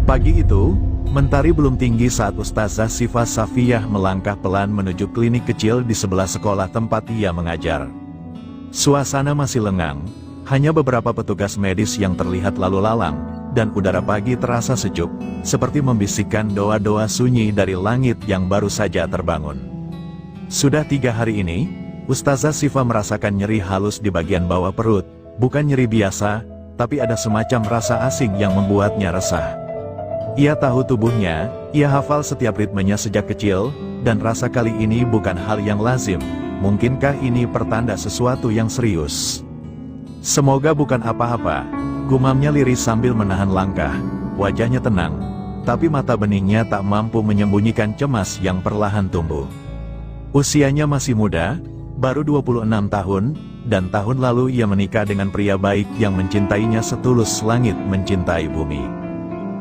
Pagi itu, mentari belum tinggi saat Ustazah Syifa Safiyah melangkah pelan menuju klinik kecil di sebelah sekolah tempat ia mengajar. Suasana masih lengang, hanya beberapa petugas medis yang terlihat lalu lalang, dan udara pagi terasa sejuk, seperti membisikkan doa-doa sunyi dari langit yang baru saja terbangun. Sudah 3 hari ini, Ustazah Syifa merasakan nyeri halus di bagian bawah perut, bukan nyeri biasa, tapi ada semacam rasa asing yang membuatnya resah. Ia tahu tubuhnya, ia hafal setiap ritmenya sejak kecil, dan rasa kali ini bukan hal yang lazim. Mungkinkah ini pertanda sesuatu yang serius? Semoga bukan apa-apa, gumamnya lirih sambil menahan langkah. Wajahnya tenang, tapi mata beningnya tak mampu menyembunyikan cemas yang perlahan tumbuh. Usianya masih muda, baru 26 tahun, dan tahun lalu ia menikah dengan pria baik yang mencintainya setulus langit mencintai bumi.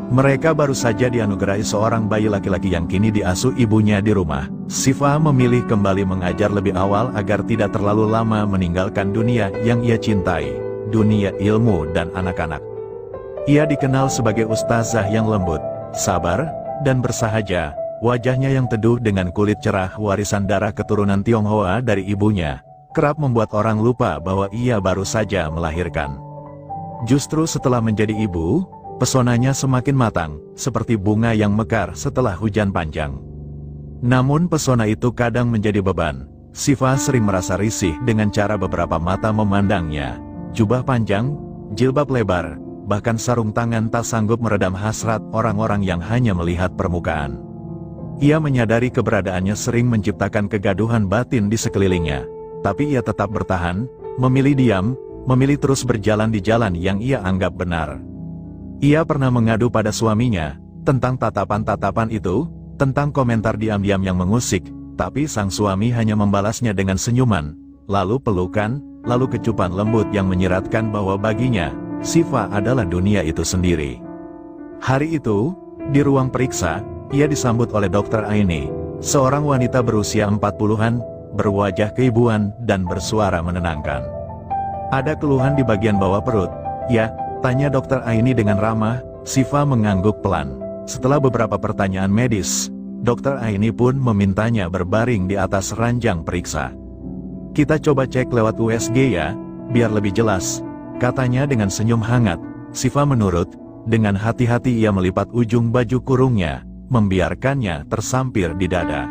Mereka baru saja dianugerahi seorang bayi laki-laki yang kini diasuh ibunya di rumah. Syifa memilih kembali mengajar lebih awal agar tidak terlalu lama meninggalkan dunia yang ia cintai, dunia ilmu dan anak-anak. Ia dikenal sebagai ustazah yang lembut, sabar, dan bersahaja. Wajahnya yang teduh dengan kulit cerah warisan darah keturunan Tionghoa dari ibunya, kerap membuat orang lupa bahwa ia baru saja melahirkan. Justru setelah menjadi ibu, pesonanya semakin matang, seperti bunga yang mekar setelah hujan panjang. Namun pesona itu kadang menjadi beban. Syifa sering merasa risih dengan cara beberapa mata memandangnya. Jubah panjang, jilbab lebar, bahkan sarung tangan tak sanggup meredam hasrat orang-orang yang hanya melihat permukaan. Ia menyadari keberadaannya sering menciptakan kegaduhan batin di sekelilingnya. Tapi ia tetap bertahan, memilih diam, memilih terus berjalan di jalan yang ia anggap benar. Ia pernah mengadu pada suaminya, tentang tatapan-tatapan itu, tentang komentar diam-diam yang mengusik, tapi sang suami hanya membalasnya dengan senyuman, lalu pelukan, lalu kecupan lembut yang menyiratkan bahwa baginya, Syifa adalah dunia itu sendiri. Hari itu, di ruang periksa, ia disambut oleh Dr. Aini, seorang wanita berusia 40-an, berwajah keibuan dan bersuara menenangkan. Ada keluhan di bagian bawah perut, ya? Tanya Dr. Aini dengan ramah. Syifa mengangguk pelan. Setelah beberapa pertanyaan medis, Dr. Aini pun memintanya berbaring di atas ranjang periksa. Kita coba cek lewat USG ya, biar lebih jelas, katanya dengan senyum hangat. Syifa menurut. Dengan hati-hati ia melipat ujung baju kurungnya, membiarkannya tersampir di dada.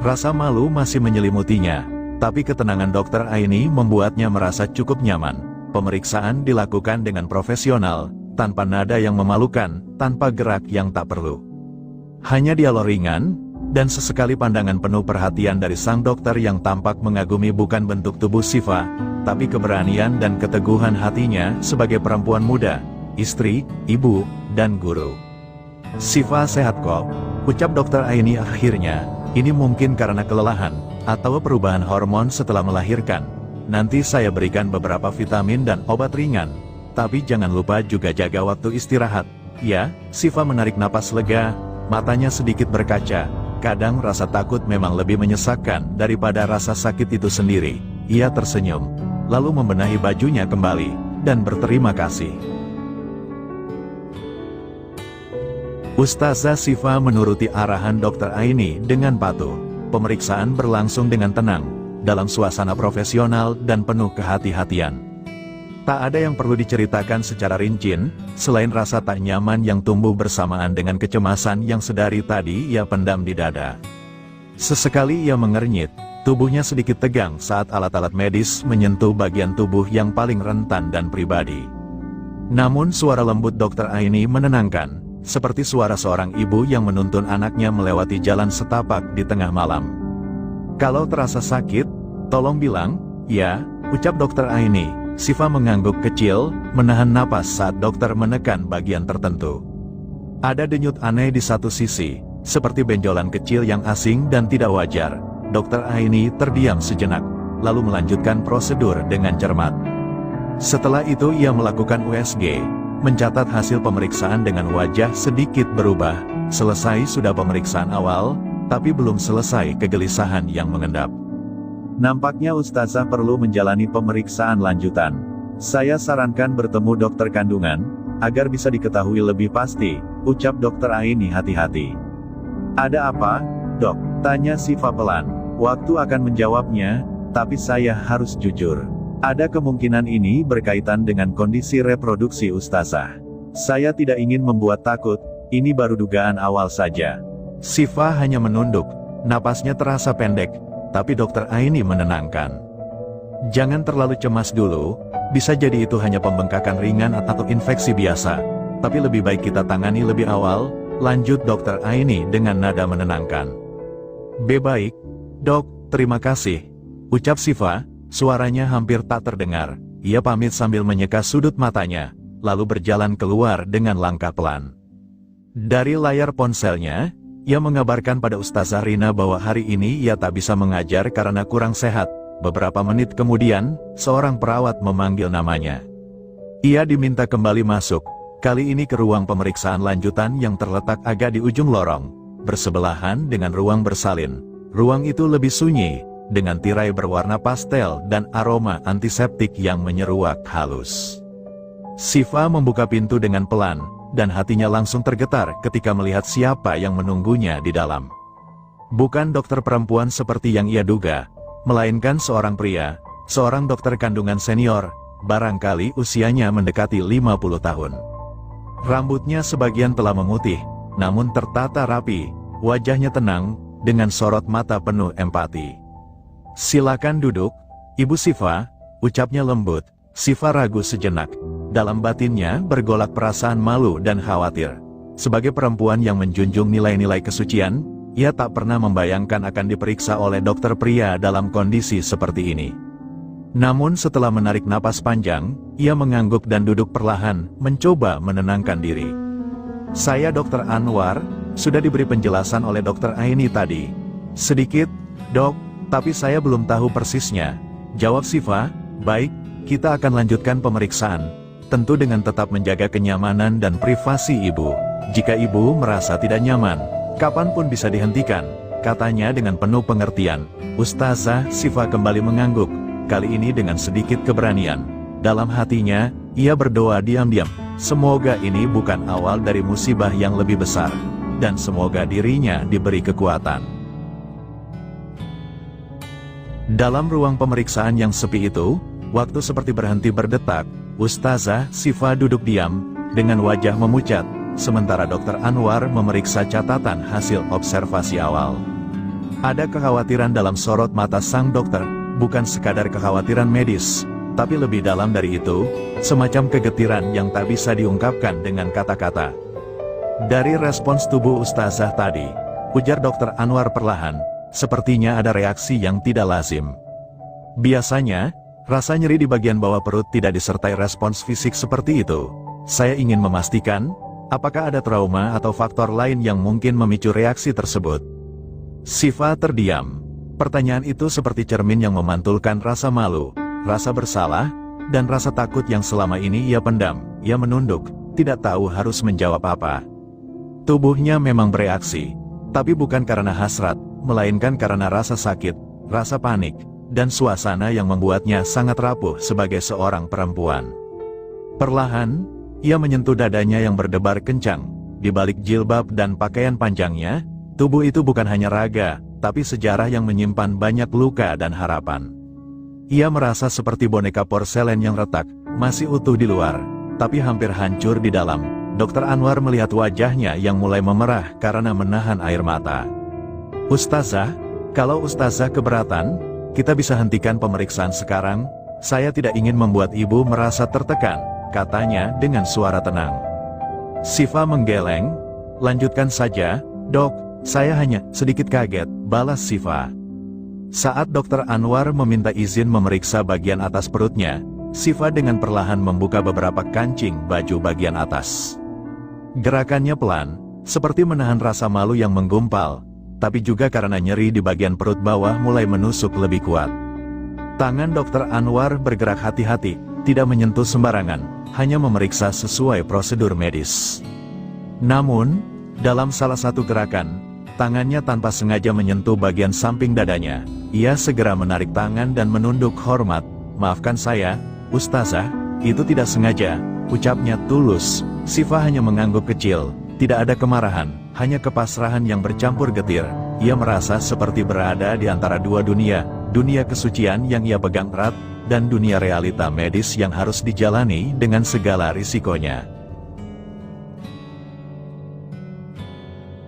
Rasa malu masih menyelimutinya, tapi ketenangan Dr. Aini membuatnya merasa cukup nyaman. Pemeriksaan dilakukan dengan profesional, tanpa nada yang memalukan, tanpa gerak yang tak perlu. Hanya dialog ringan, dan sesekali pandangan penuh perhatian dari sang dokter yang tampak mengagumi bukan bentuk tubuh Syifa, tapi keberanian dan keteguhan hatinya sebagai perempuan muda, istri, ibu, dan guru. Syifa sehat kok, ucap Dr. Aini akhirnya. Ini mungkin karena kelelahan, atau perubahan hormon setelah melahirkan. Nanti saya berikan beberapa vitamin dan obat ringan. Tapi jangan lupa juga jaga waktu istirahat. Ya, Syifa menarik napas lega, matanya sedikit berkaca. Kadang rasa takut memang lebih menyesakkan daripada rasa sakit itu sendiri. Ia tersenyum, lalu membenahi bajunya kembali, dan berterima kasih. Ustazah Syifa menuruti arahan Dr. Aini dengan patuh. Pemeriksaan berlangsung dengan tenang, dalam suasana profesional dan penuh kehati-hatian. Tak ada yang perlu diceritakan secara rinci, selain rasa tak nyaman yang tumbuh bersamaan dengan kecemasan yang sedari tadi ia pendam di dada. Sesekali ia mengernyit, tubuhnya sedikit tegang saat alat-alat medis menyentuh bagian tubuh yang paling rentan dan pribadi. Namun suara lembut Dr. Aini menenangkan, seperti suara seorang ibu yang menuntun anaknya melewati jalan setapak di tengah malam. Kalau terasa sakit, tolong bilang, ya, ucap Dr. Aini. Syifa mengangguk kecil, menahan napas saat dokter menekan bagian tertentu. Ada denyut aneh di satu sisi, seperti benjolan kecil yang asing dan tidak wajar. Dr. Aini terdiam sejenak, lalu melanjutkan prosedur dengan cermat. Setelah itu ia melakukan USG, mencatat hasil pemeriksaan dengan wajah sedikit berubah. Selesai sudah pemeriksaan awal, tapi belum selesai kegelisahan yang mengendap. Nampaknya ustazah perlu menjalani pemeriksaan lanjutan. Saya sarankan bertemu dokter kandungan, agar bisa diketahui lebih pasti, ucap Dokter Aini hati-hati. Ada apa, dok? Tanya Siva pelan. Waktu akan menjawabnya, tapi saya harus jujur. Ada kemungkinan ini berkaitan dengan kondisi reproduksi Ustazah. Saya tidak ingin membuat takut, ini baru dugaan awal saja. Siva hanya menunduk, napasnya terasa pendek, tapi Dokter Aini menenangkan. Jangan terlalu cemas dulu, bisa jadi itu hanya pembengkakan ringan atau infeksi biasa. Tapi lebih baik kita tangani lebih awal, lanjut Dokter Aini dengan nada menenangkan. Baik, dok, terima kasih, ucap Siva, suaranya hampir tak terdengar. Ia pamit sambil menyeka sudut matanya, lalu berjalan keluar dengan langkah pelan. Dari layar ponselnya, ia mengabarkan pada Ustazah Rina bahwa hari ini ia tak bisa mengajar karena kurang sehat. Beberapa menit kemudian, seorang perawat memanggil namanya. Ia diminta kembali masuk, kali ini ke ruang pemeriksaan lanjutan yang terletak agak di ujung lorong, bersebelahan dengan ruang bersalin. Ruang itu lebih sunyi, dengan tirai berwarna pastel dan aroma antiseptik yang menyeruak halus. Siva membuka pintu dengan pelan, dan hatinya langsung tergetar ketika melihat siapa yang menunggunya di dalam. Bukan dokter perempuan seperti yang ia duga, melainkan seorang pria, seorang dokter kandungan senior, barangkali usianya mendekati 50 tahun. Rambutnya sebagian telah memutih, namun tertata rapi, wajahnya tenang, dengan sorot mata penuh empati. Silakan duduk, Ibu Siva, ucapnya lembut. Siva ragu sejenak. Dalam batinnya bergolak perasaan malu dan khawatir. Sebagai perempuan yang menjunjung nilai-nilai kesucian, ia tak pernah membayangkan akan diperiksa oleh dokter pria dalam kondisi seperti ini. Namun setelah menarik napas panjang, ia mengangguk dan duduk perlahan, mencoba menenangkan diri. Saya Dokter Anwar, sudah diberi penjelasan oleh Dokter Aini tadi. Sedikit, dok, tapi saya belum tahu persisnya, jawab Siva. Baik, kita akan lanjutkan pemeriksaan, tentu dengan tetap menjaga kenyamanan dan privasi ibu. Jika ibu merasa tidak nyaman, kapanpun bisa dihentikan, katanya dengan penuh pengertian. Ustazah Siva kembali mengangguk, kali ini dengan sedikit keberanian. Dalam hatinya, ia berdoa diam-diam, semoga ini bukan awal dari musibah yang lebih besar, dan semoga dirinya diberi kekuatan. Dalam ruang pemeriksaan yang sepi itu, waktu seperti berhenti berdetak. Ustazah Siva duduk diam, dengan wajah memucat, sementara Dokter Anwar memeriksa catatan hasil observasi awal. Ada kekhawatiran dalam sorot mata sang dokter, bukan sekadar kekhawatiran medis, tapi lebih dalam dari itu, semacam kegetiran yang tak bisa diungkapkan dengan kata-kata. Dari respons tubuh Ustazah tadi, ujar Dokter Anwar perlahan, sepertinya ada reaksi yang tidak lazim. Biasanya, rasa nyeri di bagian bawah perut tidak disertai respons fisik seperti itu. Saya ingin memastikan, apakah ada trauma atau faktor lain yang mungkin memicu reaksi tersebut. Siva terdiam. Pertanyaan itu seperti cermin yang memantulkan rasa malu, rasa bersalah, dan rasa takut yang selama ini ia pendam. Ia menunduk, tidak tahu harus menjawab apa. Tubuhnya memang bereaksi, tapi bukan karena hasrat, melainkan karena rasa sakit, rasa panik, dan suasana yang membuatnya sangat rapuh sebagai seorang perempuan. Perlahan, ia menyentuh dadanya yang berdebar kencang. Di balik jilbab dan pakaian panjangnya, tubuh itu bukan hanya raga, tapi sejarah yang menyimpan banyak luka dan harapan. Ia merasa seperti boneka porselen yang retak, masih utuh di luar, tapi hampir hancur di dalam. Dokter Anwar melihat wajahnya yang mulai memerah karena menahan air mata. Ustazah, kalau Ustazah keberatan, kita bisa hentikan pemeriksaan sekarang. Saya tidak ingin membuat ibu merasa tertekan, katanya dengan suara tenang. Siva menggeleng. Lanjutkan saja, dok, saya hanya sedikit kaget, balas Siva. Saat Dokter Anwar meminta izin memeriksa bagian atas perutnya, Siva dengan perlahan membuka beberapa kancing baju bagian atas. Gerakannya pelan, seperti menahan rasa malu yang menggumpal, tapi juga karena nyeri di bagian perut bawah mulai menusuk lebih kuat. Tangan Dokter Anwar bergerak hati-hati, tidak menyentuh sembarangan, hanya memeriksa sesuai prosedur medis. Namun, dalam salah satu gerakan, tangannya tanpa sengaja menyentuh bagian samping dadanya. Ia segera menarik tangan dan menunduk hormat. Maafkan saya, Ustazah, itu tidak sengaja, ucapnya tulus. Siva hanya mengangguk kecil, Tidak ada kemarahan, hanya kepasrahan yang bercampur getir. Ia merasa seperti berada di antara dua dunia, dunia kesucian yang ia pegang erat, dan dunia realita medis yang harus dijalani dengan segala risikonya.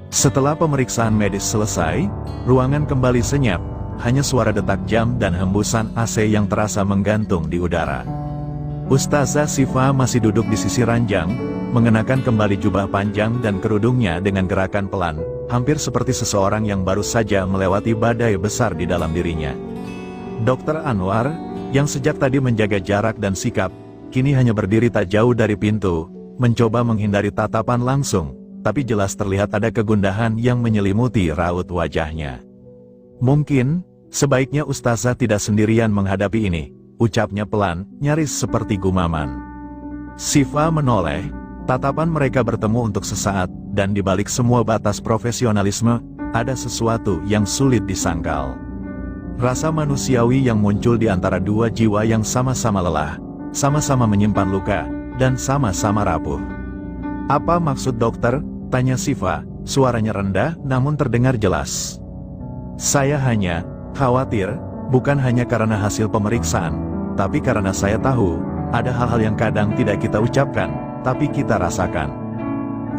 Setelah pemeriksaan medis selesai, ruangan kembali senyap, hanya suara detak jam dan hembusan AC yang terasa menggantung di udara. Ustazah Syifa masih duduk di sisi ranjang, mengenakan kembali jubah panjang dan kerudungnya dengan gerakan pelan, hampir seperti seseorang yang baru saja melewati badai besar di dalam dirinya. Dr. Anwar, yang sejak tadi menjaga jarak dan sikap, kini hanya berdiri tak jauh dari pintu, mencoba menghindari tatapan langsung, tapi jelas terlihat ada kegundahan yang menyelimuti raut wajahnya. Mungkin, sebaiknya Ustazah tidak sendirian menghadapi ini, ucapnya pelan, nyaris seperti gumaman. Syifa menoleh, tatapan mereka bertemu untuk sesaat, dan di balik semua batas profesionalisme, ada sesuatu yang sulit disangkal. Rasa manusiawi yang muncul di antara dua jiwa yang sama-sama lelah, sama-sama menyimpan luka, dan sama-sama rapuh. "Apa maksud dokter?" tanya Syifa, suaranya rendah namun terdengar jelas. "Saya hanya khawatir, bukan hanya karena hasil pemeriksaan, tapi karena saya tahu, ada hal-hal yang kadang tidak kita ucapkan, tapi kita rasakan."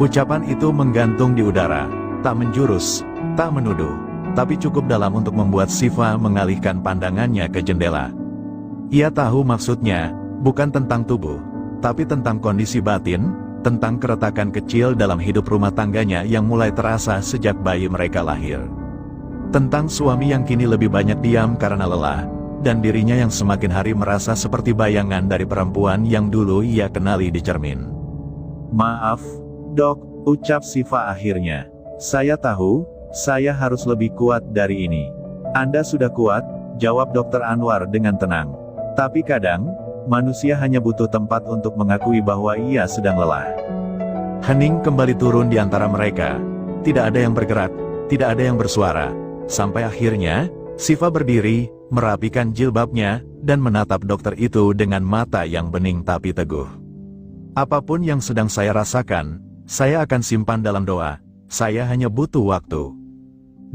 Ucapan itu menggantung di udara, tak menjurus, tak menuduh, tapi cukup dalam untuk membuat Syifa mengalihkan pandangannya ke jendela. Ia tahu maksudnya, bukan tentang tubuh, tapi tentang kondisi batin, tentang keretakan kecil dalam hidup rumah tangganya yang mulai terasa sejak bayi mereka lahir. Tentang suami yang kini lebih banyak diam karena lelah, dan dirinya yang semakin hari merasa seperti bayangan dari perempuan yang dulu ia kenali di cermin. "Maaf, Dok," ucap Syifa akhirnya. "Saya tahu, saya harus lebih kuat dari ini." "Anda sudah kuat," jawab Dr. Anwar dengan tenang. "Tapi kadang, manusia hanya butuh tempat untuk mengakui bahwa ia sedang lelah." Hening kembali turun di antara mereka. Tidak ada yang bergerak, tidak ada yang bersuara. Sampai akhirnya, Syifa berdiri, merapikan jilbabnya, dan menatap dokter itu dengan mata yang bening tapi teguh. "Apapun yang sedang saya rasakan, saya akan simpan dalam doa. Saya hanya butuh waktu."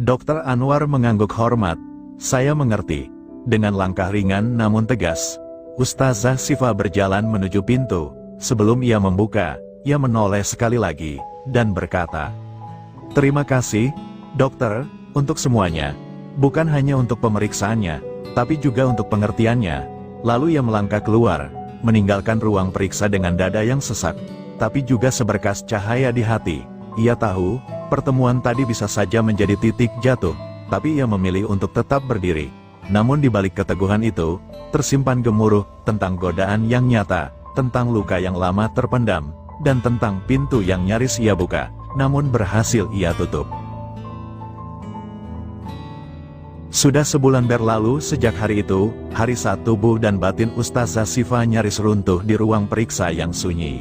Dr. Anwar mengangguk hormat. "Saya mengerti." Dengan langkah ringan namun tegas, Ustazah Syifa berjalan menuju pintu. Sebelum ia membuka, ia menoleh sekali lagi, dan berkata, "Terima kasih, dokter, untuk semuanya. Bukan hanya untuk pemeriksaannya, tapi juga untuk pengertiannya." Lalu ia melangkah keluar, meninggalkan ruang periksa dengan dada yang sesak, tapi juga seberkas cahaya di hati. Ia tahu, pertemuan tadi bisa saja menjadi titik jatuh, tapi ia memilih untuk tetap berdiri. Namun di balik keteguhan itu, tersimpan gemuruh tentang godaan yang nyata, tentang luka yang lama terpendam, dan tentang pintu yang nyaris ia buka, namun berhasil ia tutup. Sudah sebulan berlalu sejak hari itu, hari saat tubuh dan batin Ustazah Syifa nyaris runtuh di ruang periksa yang sunyi.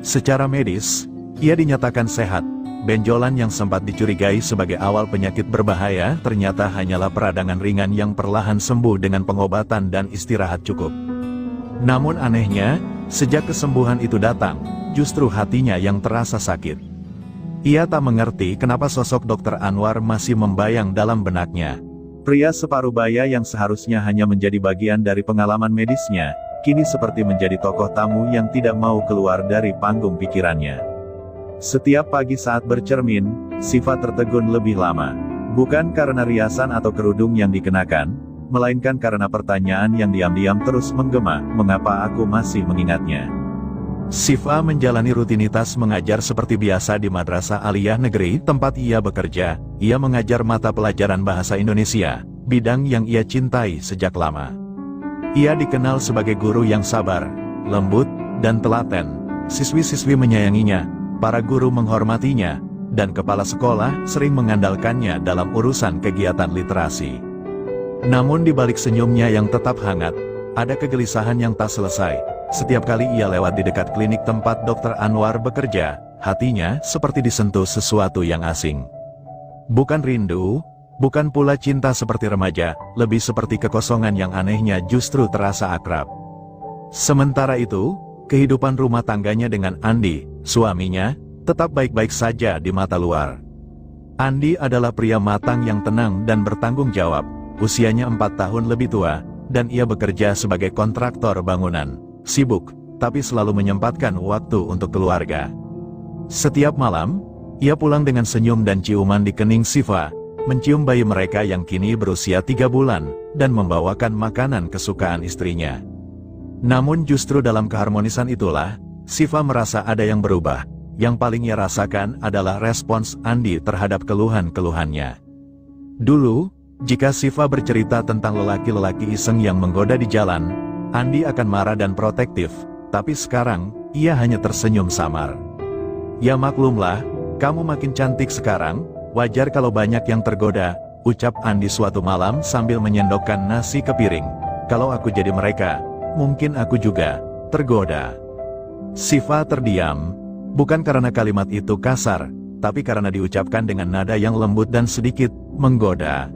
Secara medis, ia dinyatakan sehat. Benjolan yang sempat dicurigai sebagai awal penyakit berbahaya ternyata hanyalah peradangan ringan yang perlahan sembuh dengan pengobatan dan istirahat cukup. Namun anehnya, sejak kesembuhan itu datang, justru hatinya yang terasa sakit. Ia tak mengerti kenapa sosok Dr. Anwar masih membayang dalam benaknya. Pria separuh baya yang seharusnya hanya menjadi bagian dari pengalaman medisnya, kini seperti menjadi tokoh tamu yang tidak mau keluar dari panggung pikirannya. Setiap pagi saat bercermin, Syifa tertegun lebih lama. Bukan karena riasan atau kerudung yang dikenakan, melainkan karena pertanyaan yang diam-diam terus menggema, "Mengapa aku masih mengingatnya?" Syifa menjalani rutinitas mengajar seperti biasa di Madrasah Aliyah Negeri tempat ia bekerja. Ia mengajar mata pelajaran bahasa Indonesia, bidang yang ia cintai sejak lama. Ia dikenal sebagai guru yang sabar, lembut, dan telaten. Siswi-siswi menyayanginya, para guru menghormatinya, dan kepala sekolah sering mengandalkannya dalam urusan kegiatan literasi. Namun di balik senyumnya yang tetap hangat, ada kegelisahan yang tak selesai. Setiap kali ia lewat di dekat klinik tempat Dr. Anwar bekerja, hatinya seperti disentuh sesuatu yang asing. Bukan rindu, bukan pula cinta seperti remaja, lebih seperti kekosongan yang anehnya justru terasa akrab. Sementara itu, kehidupan rumah tangganya dengan Andi, suaminya, tetap baik-baik saja di mata luar. Andi adalah pria matang yang tenang dan bertanggung jawab. Usianya 4 tahun lebih tua, dan ia bekerja sebagai kontraktor bangunan. Sibuk, tapi selalu menyempatkan waktu untuk keluarga. Setiap malam, ia pulang dengan senyum dan ciuman di kening Shiva, mencium bayi mereka yang kini berusia 3 bulan, dan membawakan makanan kesukaan istrinya. Namun justru dalam keharmonisan itulah, Shiva merasa ada yang berubah. Yang paling ia rasakan adalah respons Andi terhadap keluhan-keluhannya. Dulu, jika Shiva bercerita tentang lelaki-lelaki iseng yang menggoda di jalan, Andi akan marah dan protektif, tapi sekarang, ia hanya tersenyum samar. Ya maklumlah, kamu makin cantik sekarang, wajar kalau banyak yang tergoda, ucap Andi suatu malam sambil menyendokkan nasi ke piring. Kalau aku jadi mereka, mungkin aku juga tergoda. Shiva terdiam, bukan karena kalimat itu kasar, tapi karena diucapkan dengan nada yang lembut dan sedikit menggoda.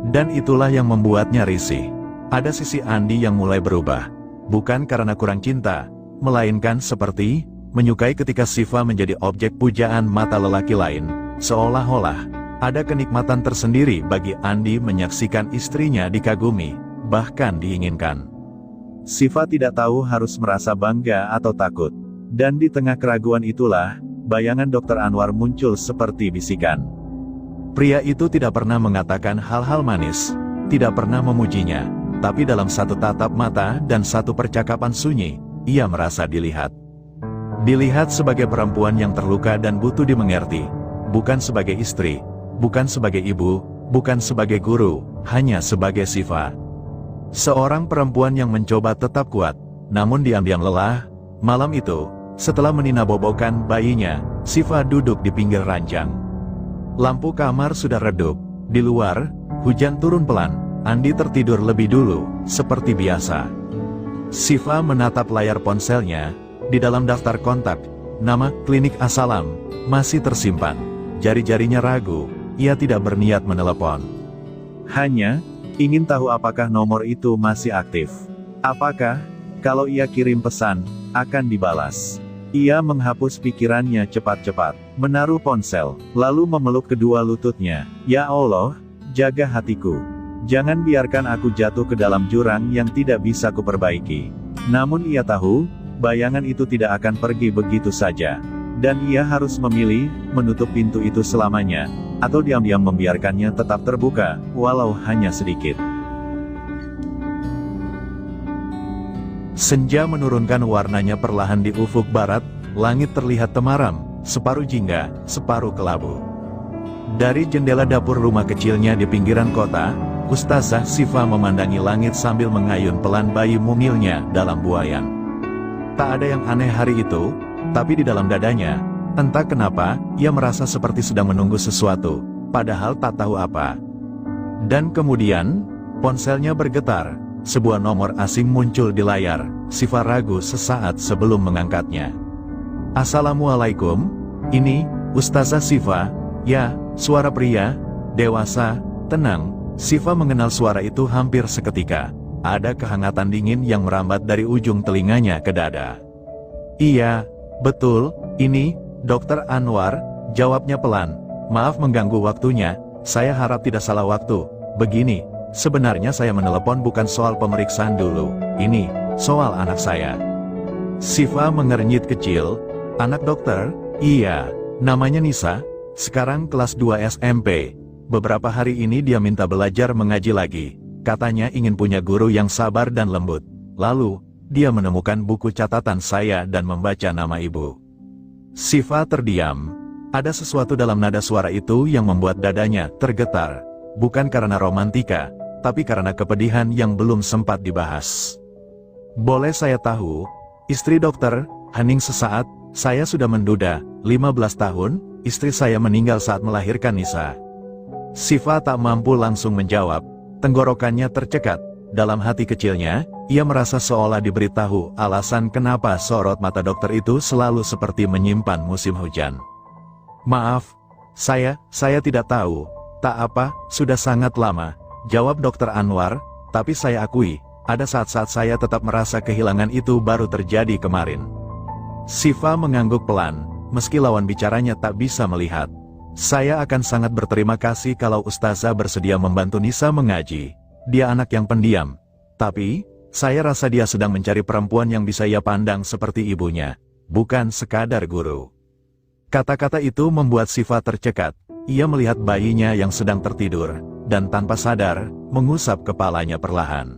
Dan itulah yang membuatnya risih. Ada sisi Andi yang mulai berubah. Bukan karena kurang cinta, melainkan seperti menyukai ketika Shiva menjadi objek pujaan mata lelaki lain. Seolah-olah ada kenikmatan tersendiri bagi Andi menyaksikan istrinya dikagumi, bahkan diinginkan. Shiva tidak tahu harus merasa bangga atau takut. Dan di tengah keraguan itulah, bayangan Dr. Anwar muncul seperti bisikan. Pria itu tidak pernah mengatakan hal-hal manis, tidak pernah memujinya, tapi dalam satu tatap mata dan satu percakapan sunyi, ia merasa dilihat. Dilihat sebagai perempuan yang terluka dan butuh dimengerti, bukan sebagai istri, bukan sebagai ibu, bukan sebagai guru, hanya sebagai Shiva. Seorang perempuan yang mencoba tetap kuat, namun diam-diam lelah. Malam itu, setelah meninabobokan bayinya, Shiva duduk di pinggir ranjang. Lampu kamar sudah redup. Di luar, hujan turun pelan. Andi tertidur lebih dulu, seperti biasa. Shiva menatap layar ponselnya. Di dalam daftar kontak, nama klinik Asalam masih tersimpan. Jari-jarinya ragu, ia tidak berniat menelepon. Hanya ingin tahu apakah nomor itu masih aktif. Apakah, kalau ia kirim pesan, akan dibalas. Ia menghapus pikirannya cepat-cepat, menaruh ponsel, lalu memeluk kedua lututnya. Ya Allah, jaga hatiku. Jangan biarkan aku jatuh ke dalam jurang yang tidak bisa kuperbaiki. Namun ia tahu, bayangan itu tidak akan pergi begitu saja. Dan ia harus memilih, menutup pintu itu selamanya, atau diam-diam membiarkannya tetap terbuka, walau hanya sedikit. Senja menurunkan warnanya perlahan di ufuk barat, langit terlihat temaram, separuh jingga, separuh kelabu. Dari jendela dapur rumah kecilnya di pinggiran kota, Ustazah Shiva memandangi langit sambil mengayun pelan bayi mungilnya dalam buayan. Tak ada yang aneh hari itu, tapi di dalam dadanya, entah kenapa, ia merasa seperti sedang menunggu sesuatu, padahal tak tahu apa. Dan kemudian, ponselnya bergetar. Sebuah nomor asing muncul di layar. Shiva ragu sesaat sebelum mengangkatnya. Assalamualaikum, ini Ustazah Shiva. Ya, suara pria, dewasa, tenang. Shiva mengenal suara itu hampir seketika. Ada kehangatan dingin yang merambat dari ujung telinganya ke dada. Iya, betul, ini Dr. Anwar, jawabnya pelan. Maaf mengganggu waktunya, saya harap tidak salah waktu. Begini, sebenarnya saya menelepon bukan soal pemeriksaan dulu, ini soal anak saya. Shiva mengernyit kecil. Anak dokter? Iya, namanya Nisa, sekarang kelas 2 SMP. Beberapa hari ini dia minta belajar mengaji lagi. Katanya ingin punya guru yang sabar dan lembut. Lalu, dia menemukan buku catatan saya dan membaca nama ibu. Shiva terdiam. Ada sesuatu dalam nada suara itu yang membuat dadanya tergetar. Bukan karena romantika, tapi karena kepedihan yang belum sempat dibahas. Boleh saya tahu, istri dokter, hening sesaat, saya sudah menduda, 15 tahun, istri saya meninggal saat melahirkan Nisa. Shiva tak mampu langsung menjawab, tenggorokannya tercekat. Dalam hati kecilnya, ia merasa seolah diberitahu alasan kenapa sorot mata dokter itu selalu seperti menyimpan musim hujan. Maaf, saya tidak tahu. Tak apa, sudah sangat lama, jawab Dr. Anwar, tapi saya akui, ada saat-saat saya tetap merasa kehilangan itu baru terjadi kemarin. Shiva mengangguk pelan, meski lawan bicaranya tak bisa melihat. Saya akan sangat berterima kasih kalau Ustazah bersedia membantu Nisa mengaji. Dia anak yang pendiam. Tapi, saya rasa dia sedang mencari perempuan yang bisa ia pandang seperti ibunya, bukan sekadar guru. Kata-kata itu membuat Siva tercekat. Ia melihat bayinya yang sedang tertidur, dan tanpa sadar, mengusap kepalanya perlahan.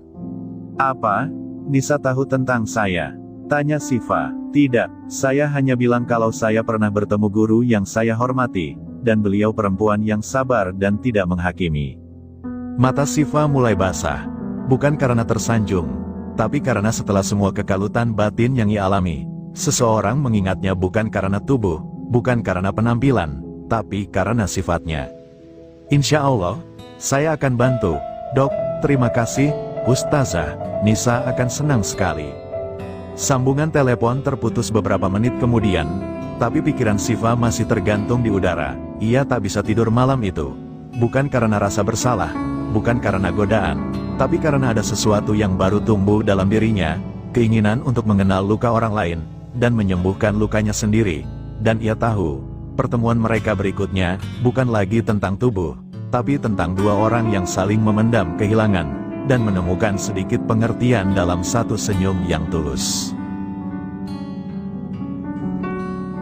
"Apa? Nisa tahu tentang saya?" tanya Siva. "Tidak, saya hanya bilang kalau saya pernah bertemu guru yang saya hormati, dan beliau perempuan yang sabar dan tidak menghakimi." Mata Siva mulai basah, bukan karena tersanjung, tapi karena setelah semua kekalutan batin yang ia alami, seseorang mengingatnya bukan karena tubuh, bukan karena penampilan, tapi karena sifatnya. "Insya Allah, saya akan bantu, Dok. Terima kasih, Ustazah. Nisa akan senang sekali." Sambungan telepon terputus beberapa menit kemudian, tapi pikiran Siva masih tergantung di udara. Ia tak bisa tidur malam itu. Bukan karena rasa bersalah, bukan karena godaan, tapi karena ada sesuatu yang baru tumbuh dalam dirinya, keinginan untuk mengenal luka orang lain, dan menyembuhkan lukanya sendiri. Dan ia tahu, pertemuan mereka berikutnya, bukan lagi tentang tubuh, tapi tentang dua orang yang saling memendam kehilangan, dan menemukan sedikit pengertian dalam satu senyum yang tulus.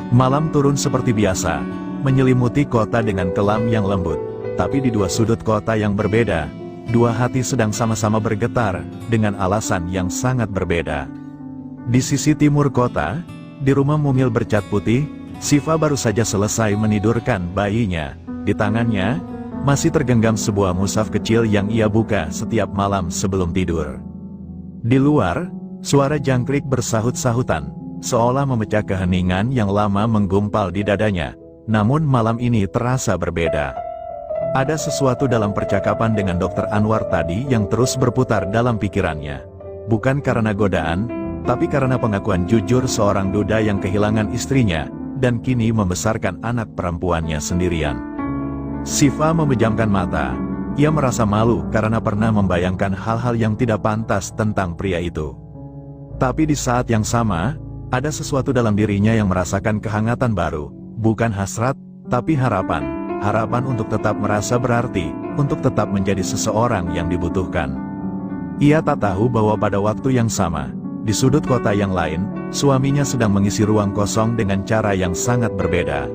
Malam turun seperti biasa, menyelimuti kota dengan kelam yang lembut. Tapi di dua sudut kota yang berbeda, dua hati sedang sama-sama bergetar, dengan alasan yang sangat berbeda. Di sisi timur kota, di rumah mumil bercat putih, Siva baru saja selesai menidurkan bayinya. Di tangannya, masih tergenggam sebuah mushaf kecil yang ia buka setiap malam sebelum tidur. Di luar, suara jangkrik bersahut-sahutan, seolah memecah keheningan yang lama menggumpal di dadanya. Namun malam ini terasa berbeda. Ada sesuatu dalam percakapan dengan Dr. Anwar tadi yang terus berputar dalam pikirannya. Bukan karena godaan, tapi karena pengakuan jujur seorang duda yang kehilangan istrinya, dan kini membesarkan anak perempuannya sendirian. Siva memejamkan mata. Ia merasa malu karena pernah membayangkan hal-hal yang tidak pantas tentang pria itu. Tapi di saat yang sama, ada sesuatu dalam dirinya yang merasakan kehangatan baru. Bukan hasrat, tapi harapan. Harapan untuk tetap merasa berarti, untuk tetap menjadi seseorang yang dibutuhkan. Ia tak tahu bahwa pada waktu yang sama, di sudut kota yang lain, suaminya sedang mengisi ruang kosong dengan cara yang sangat berbeda.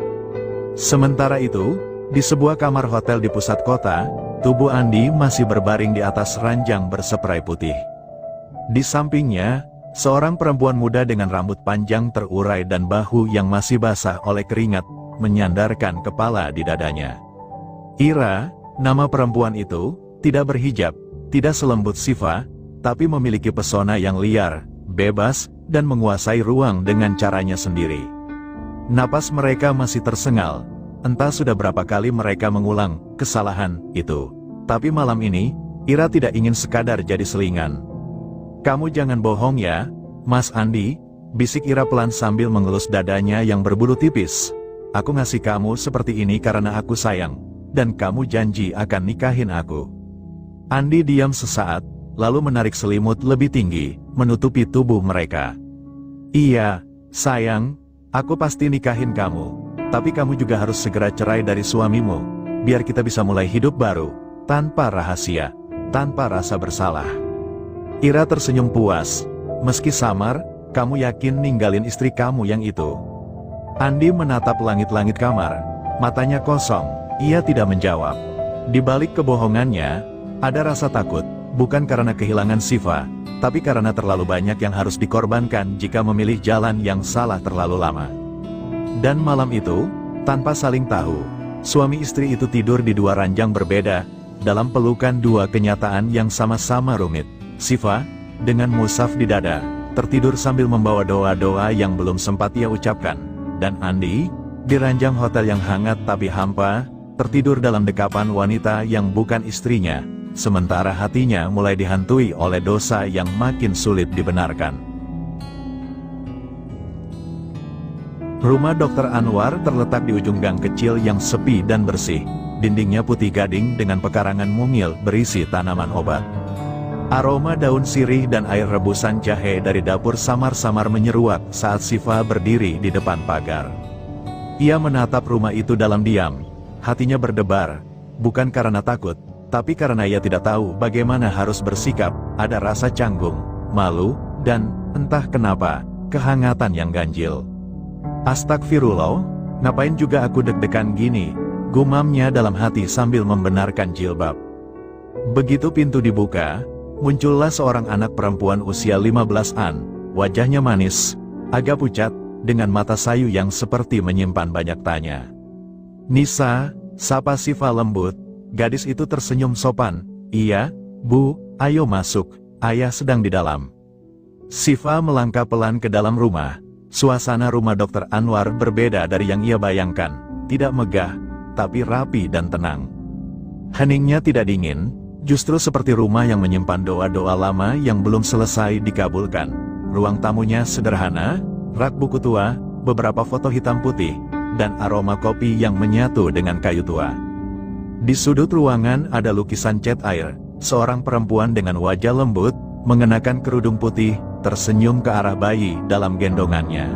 Sementara itu, di sebuah kamar hotel di pusat kota, tubuh Andi masih berbaring di atas ranjang berseprai putih. Di sampingnya, seorang perempuan muda dengan rambut panjang terurai dan bahu yang masih basah oleh keringat, menyandarkan kepala di dadanya. Ira, nama perempuan itu, tidak berhijab, tidak selembut Siva, tapi memiliki pesona yang liar, bebas, dan menguasai ruang dengan caranya sendiri. Napas mereka masih tersengal. Entah sudah berapa kali mereka mengulang kesalahan itu. Tapi malam ini, Ira tidak ingin sekadar jadi selingan. "Kamu jangan bohong ya, Mas Andi," bisik Ira pelan sambil mengelus dadanya yang berbulu tipis. "Aku ngasih kamu seperti ini karena aku sayang, dan kamu janji akan nikahin aku." Andi diam sesaat, lalu menarik selimut lebih tinggi, menutupi tubuh mereka. "Iya, sayang, aku pasti nikahin kamu. Tapi kamu juga harus segera cerai dari suamimu, biar kita bisa mulai hidup baru, tanpa rahasia, tanpa rasa bersalah." Ira tersenyum puas. "Meski samar, kamu yakin ninggalin istri kamu yang itu?" Andi menatap langit-langit kamar, matanya kosong, ia tidak menjawab. Di balik kebohongannya, ada rasa takut, bukan karena kehilangan Siva, tapi karena terlalu banyak yang harus dikorbankan jika memilih jalan yang salah terlalu lama. Dan malam itu, tanpa saling tahu, suami istri itu tidur di dua ranjang berbeda, dalam pelukan dua kenyataan yang sama-sama rumit. Siva, dengan mushaf di dada, tertidur sambil membawa doa-doa yang belum sempat ia ucapkan. Dan Andi, di ranjang hotel yang hangat tapi hampa, tertidur dalam dekapan wanita yang bukan istrinya, sementara hatinya mulai dihantui oleh dosa yang makin sulit dibenarkan. Rumah Dr. Anwar terletak di ujung gang kecil yang sepi dan bersih. Dindingnya putih gading dengan pekarangan mungil berisi tanaman obat. Aroma daun sirih dan air rebusan jahe dari dapur samar-samar menyeruak saat Siva berdiri di depan pagar. Ia menatap rumah itu dalam diam. Hatinya berdebar, bukan karena takut, tapi karena ia tidak tahu bagaimana harus bersikap. Ada rasa canggung, malu, dan entah kenapa, kehangatan yang ganjil. Astagfirullah, ngapain juga aku deg-degan gini, gumamnya dalam hati sambil membenarkan jilbab. Begitu pintu dibuka, muncullah seorang anak perempuan usia 15-an, wajahnya manis, agak pucat, dengan mata sayu yang seperti menyimpan banyak tanya. "Nisa," sapa Siva lembut. Gadis itu tersenyum sopan. "Iya, Bu, ayo masuk, ayah sedang di dalam." Siva melangkah pelan ke dalam rumah. Suasana rumah Dr. Anwar berbeda dari yang ia bayangkan. Tidak megah, tapi rapi dan tenang. Heningnya tidak dingin, justru seperti rumah yang menyimpan doa-doa lama yang belum selesai dikabulkan. Ruang tamunya sederhana, rak buku tua, beberapa foto hitam putih, dan aroma kopi yang menyatu dengan kayu tua. Di sudut ruangan ada lukisan cat air, seorang perempuan dengan wajah lembut, mengenakan kerudung putih, tersenyum ke arah bayi dalam gendongannya.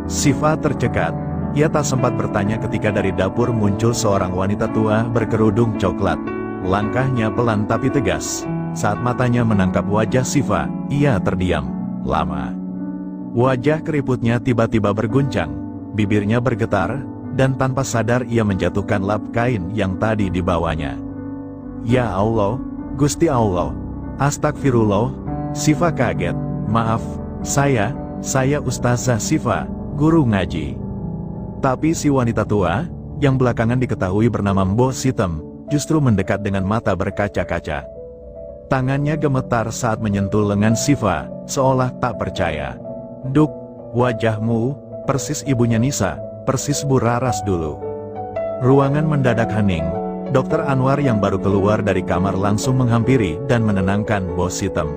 Siva tercekat, ia tak sempat bertanya ketika dari dapur muncul seorang wanita tua berkerudung coklat. Langkahnya pelan tapi tegas. Saat matanya menangkap wajah Siva, ia terdiam lama. Wajah keriputnya tiba-tiba berguncang, bibirnya bergetar, dan tanpa sadar ia menjatuhkan lap kain yang tadi dibawanya. "Ya Allah, Gusti Allah, astagfirullah." Siva kaget. "Maaf, saya Ustazah Siva, guru ngaji." Tapi si wanita tua, yang belakangan diketahui bernama Mbok Sitem, justru mendekat dengan mata berkaca-kaca. Tangannya gemetar saat menyentuh lengan Siva, seolah tak percaya. "Duk, wajahmu, persis ibunya Nisa, persis Bu Raras dulu." Ruangan mendadak hening. Dr. Anwar yang baru keluar dari kamar langsung menghampiri dan menenangkan Mbok Sitem.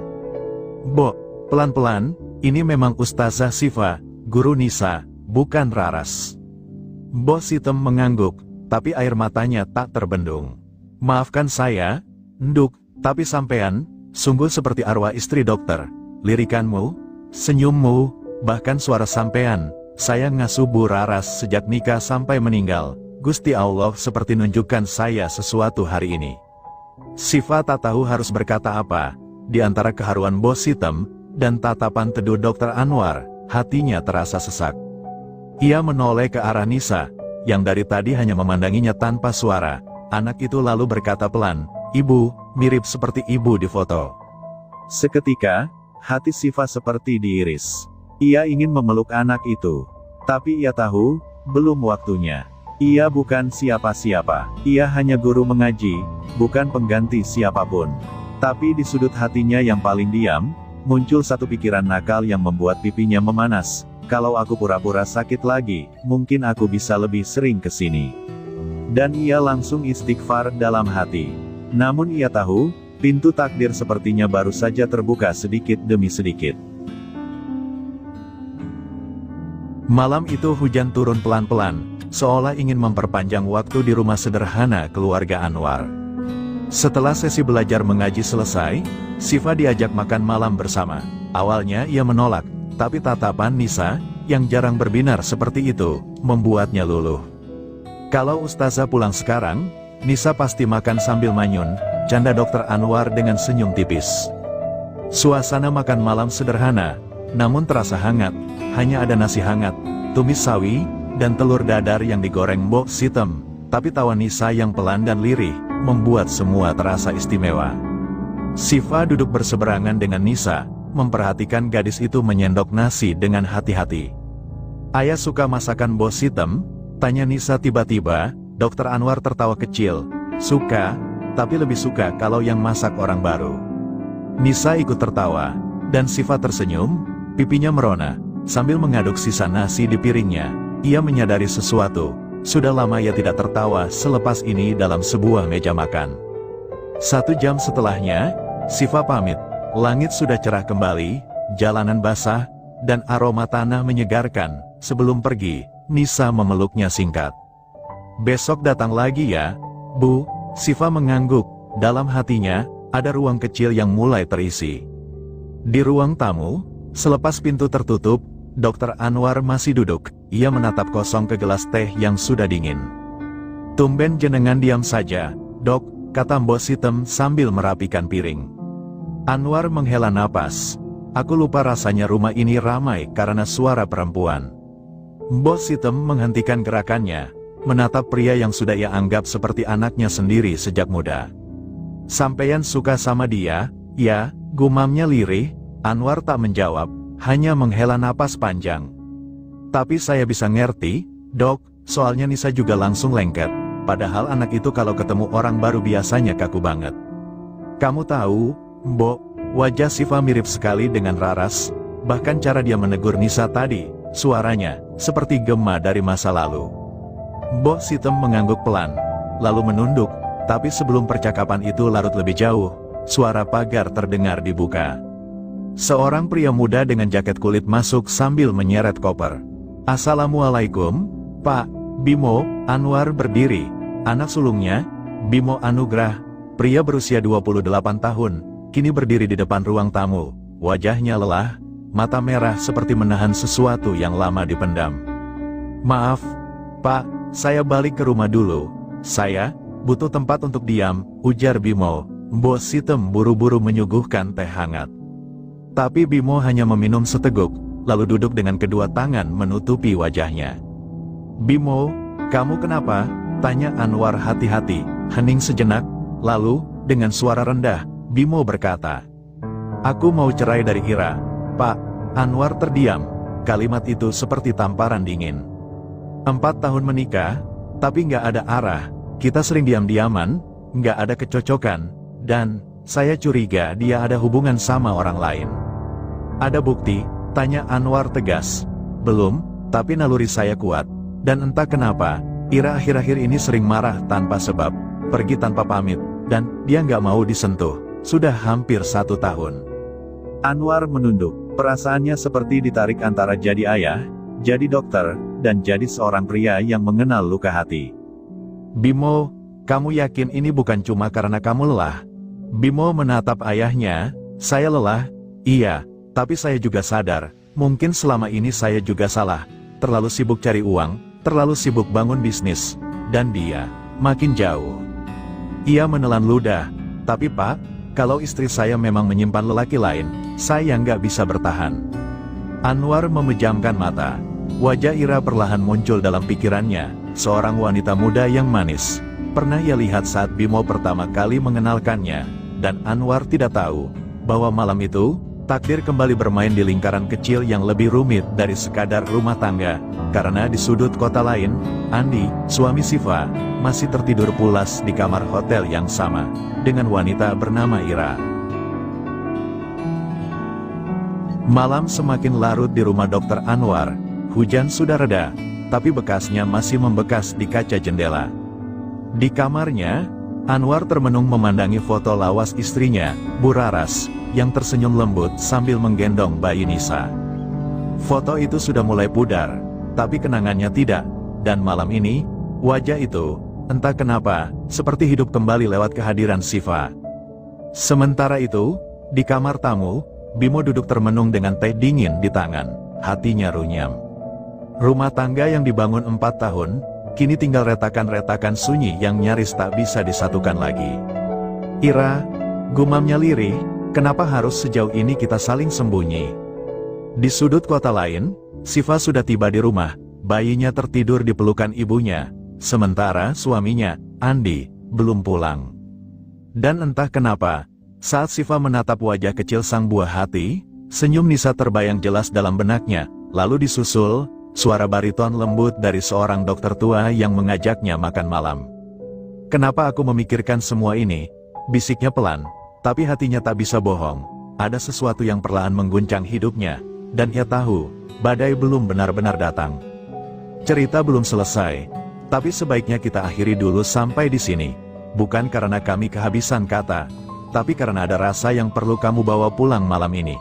"Bo, pelan-pelan, ini memang Ustazah Siva, guru Nisa, bukan Raras." Mbok Sitem mengangguk, tapi air matanya tak terbendung. "Maafkan saya, Nduk, tapi sampean, sungguh seperti arwah istri dokter. Lirikanmu, senyummu, bahkan suara sampean, saya ngasuh Bu Raras sejak nikah sampai meninggal. Gusti Allah seperti nunjukkan saya sesuatu hari ini." Siva tak tahu harus berkata apa. Di antara keharuan Mbok Sitem dan tatapan teduh Dr. Anwar, hatinya terasa sesak. Ia menoleh ke arah Nisa, yang dari tadi hanya memandanginya tanpa suara. Anak itu lalu berkata pelan, "Ibu, mirip seperti ibu di foto." Seketika, hati Siva seperti diiris. Ia ingin memeluk anak itu. Tapi ia tahu, belum waktunya. Ia bukan siapa-siapa. Ia hanya guru mengaji, bukan pengganti siapapun. Tapi di sudut hatinya yang paling diam, muncul satu pikiran nakal yang membuat pipinya memanas. Kalau aku pura-pura sakit lagi, mungkin aku bisa lebih sering ke sini. Dan ia langsung istighfar dalam hati. Namun ia tahu, pintu takdir sepertinya baru saja terbuka sedikit demi sedikit. Malam itu hujan turun pelan-pelan, seolah ingin memperpanjang waktu di rumah sederhana keluarga Anwar. Setelah sesi belajar mengaji selesai, Siva diajak makan malam bersama. Awalnya ia menolak, tapi tatapan Nisa, yang jarang berbinar seperti itu, membuatnya luluh. Kalau Ustazah pulang sekarang, Nisa pasti makan sambil manyun, canda Dr. Anwar dengan senyum tipis. Suasana makan malam sederhana, namun terasa hangat. Hanya ada nasi hangat, tumis sawi, dan telur dadar yang digoreng Mbok Sitem. Tapi tawa Nisa yang pelan dan lirih, membuat semua terasa istimewa. Siva duduk berseberangan dengan Nisa, memperhatikan gadis itu menyendok nasi dengan hati-hati. "Ayah suka masakan Mbok Sitem?" tanya Nisa tiba-tiba. Dr. Anwar tertawa kecil. "Suka, tapi lebih suka kalau yang masak orang baru." Nisa ikut tertawa, dan Siva tersenyum, pipinya merona, sambil mengaduk sisa nasi di piringnya. Ia menyadari sesuatu. Sudah lama ia tidak tertawa selepas ini dalam sebuah meja makan. 1 jam setelahnya, Siva pamit. Langit sudah cerah kembali, jalanan basah, dan aroma tanah menyegarkan. Sebelum pergi, Nisa memeluknya singkat. "Besok datang lagi ya, Bu." Siva mengangguk. Dalam hatinya, ada ruang kecil yang mulai terisi. Di ruang tamu, selepas pintu tertutup, Dokter Anwar masih duduk, ia menatap kosong ke gelas teh yang sudah dingin. "Tumben jenengan diam saja, Dok," kata Mbok Sitem sambil merapikan piring. Anwar menghela napas. "Aku lupa rasanya rumah ini ramai karena suara perempuan." Mbok Sitem menghentikan gerakannya, menatap pria yang sudah ia anggap seperti anaknya sendiri sejak muda. "Sampeyan suka sama dia, ya?" gumamnya lirih. Anwar tak menjawab, hanya menghela napas panjang. "Tapi saya bisa ngerti, Dok, soalnya Nisa juga langsung lengket. Padahal anak itu kalau ketemu orang baru biasanya kaku banget. Kamu tahu, Mbok, wajah Siva mirip sekali dengan Raras. Bahkan cara dia menegur Nisa tadi, suaranya seperti gema dari masa lalu." Mbok Sitem mengangguk pelan, lalu menunduk. Tapi sebelum percakapan itu larut lebih jauh, suara pagar terdengar dibuka. Seorang pria muda dengan jaket kulit masuk sambil menyeret koper. "Assalamualaikum, Pak Bimo." Anwar berdiri. Anak sulungnya, Bimo Anugrah, pria berusia 28 tahun, kini berdiri di depan ruang tamu. Wajahnya lelah, mata merah seperti menahan sesuatu yang lama dipendam. "Maaf, Pak, saya balik ke rumah dulu. Saya butuh tempat untuk diam," ujar Bimo. Mbok Sitem buru-buru menyuguhkan teh hangat. Tapi Bimo hanya meminum seteguk, lalu duduk dengan kedua tangan menutupi wajahnya. "Bimo, kamu kenapa?" tanya Anwar hati-hati. Hening sejenak, lalu, dengan suara rendah, Bimo berkata, "Aku mau cerai dari Ira, Pak." Anwar terdiam, kalimat itu seperti tamparan dingin. 4 tahun menikah, tapi nggak ada arah, kita sering diam-diaman, nggak ada kecocokan, dan saya curiga dia ada hubungan sama orang lain. "Ada bukti?" tanya Anwar tegas. "Belum, tapi naluri saya kuat. Dan entah kenapa, Ira akhir-akhir ini sering marah tanpa sebab, pergi tanpa pamit, dan dia nggak mau disentuh. Sudah hampir 1 tahun." Anwar menunduk, perasaannya seperti ditarik antara jadi ayah, jadi dokter, dan jadi seorang pria yang mengenal luka hati. "Bimo, kamu yakin ini bukan cuma karena kamu lelah?" Bimo menatap ayahnya. "Saya lelah, iya, tapi saya juga sadar, mungkin selama ini saya juga salah. Terlalu sibuk cari uang, terlalu sibuk bangun bisnis, dan dia makin jauh." Ia menelan ludah. "Tapi Pak, kalau istri saya memang menyimpan lelaki lain, saya nggak bisa bertahan." Anwar memejamkan mata. Wajah Ira perlahan muncul dalam pikirannya, seorang wanita muda yang manis. Pernah ia lihat saat Bimo pertama kali mengenalkannya. Dan Anwar tidak tahu, bahwa malam itu, takdir kembali bermain di lingkaran kecil yang lebih rumit dari sekadar rumah tangga, karena di sudut kota lain, Andi, suami Siva, masih tertidur pulas di kamar hotel yang sama, dengan wanita bernama Ira. Malam semakin larut di rumah Dokter Anwar. Hujan sudah reda, tapi bekasnya masih membekas di kaca jendela. Di kamarnya, Anwar termenung memandangi foto lawas istrinya, Bu Raras, yang tersenyum lembut sambil menggendong bayi Nisa. Foto itu sudah mulai pudar, tapi kenangannya tidak, dan malam ini, wajah itu, entah kenapa, seperti hidup kembali lewat kehadiran Siva. Sementara itu, di kamar tamu, Bimo duduk termenung dengan teh dingin di tangan, hatinya runyam. Rumah tangga yang dibangun 4 tahun, kini tinggal retakan-retakan sunyi yang nyaris tak bisa disatukan lagi. "Ira," gumamnya lirih, "kenapa harus sejauh ini kita saling sembunyi?" Di sudut kota lain, Siva sudah tiba di rumah, bayinya tertidur di pelukan ibunya, sementara suaminya, Andi, belum pulang. Dan entah kenapa, saat Siva menatap wajah kecil sang buah hati, senyum Nisa terbayang jelas dalam benaknya, lalu disusul suara bariton lembut dari seorang dokter tua yang mengajaknya makan malam. "Kenapa aku memikirkan semua ini?" bisiknya pelan, tapi hatinya tak bisa bohong. Ada sesuatu yang perlahan mengguncang hidupnya, dan ia tahu, badai belum benar-benar datang. Cerita belum selesai, tapi sebaiknya kita akhiri dulu sampai di sini. Bukan karena kami kehabisan kata, tapi karena ada rasa yang perlu kamu bawa pulang malam ini.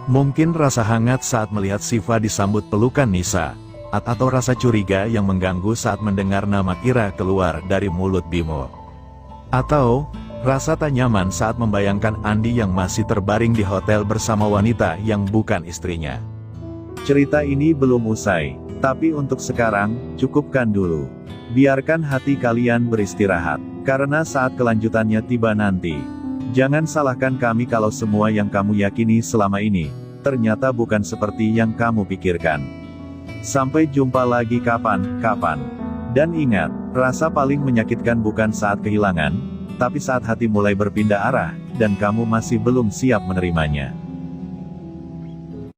Mungkin rasa hangat saat melihat Siva disambut pelukan Nisa, atau rasa curiga yang mengganggu saat mendengar nama Ira keluar dari mulut Bimo. Atau, rasa tak nyaman saat membayangkan Andi yang masih terbaring di hotel bersama wanita yang bukan istrinya. Cerita ini belum usai, tapi untuk sekarang, cukupkan dulu. Biarkan hati kalian beristirahat, karena saat kelanjutannya tiba nanti. Jangan salahkan kami kalau semua yang kamu yakini selama ini, ternyata bukan seperti yang kamu pikirkan. Sampai jumpa lagi kapan-kapan. Dan ingat, rasa paling menyakitkan bukan saat kehilangan, tapi saat hati mulai berpindah arah, dan kamu masih belum siap menerimanya.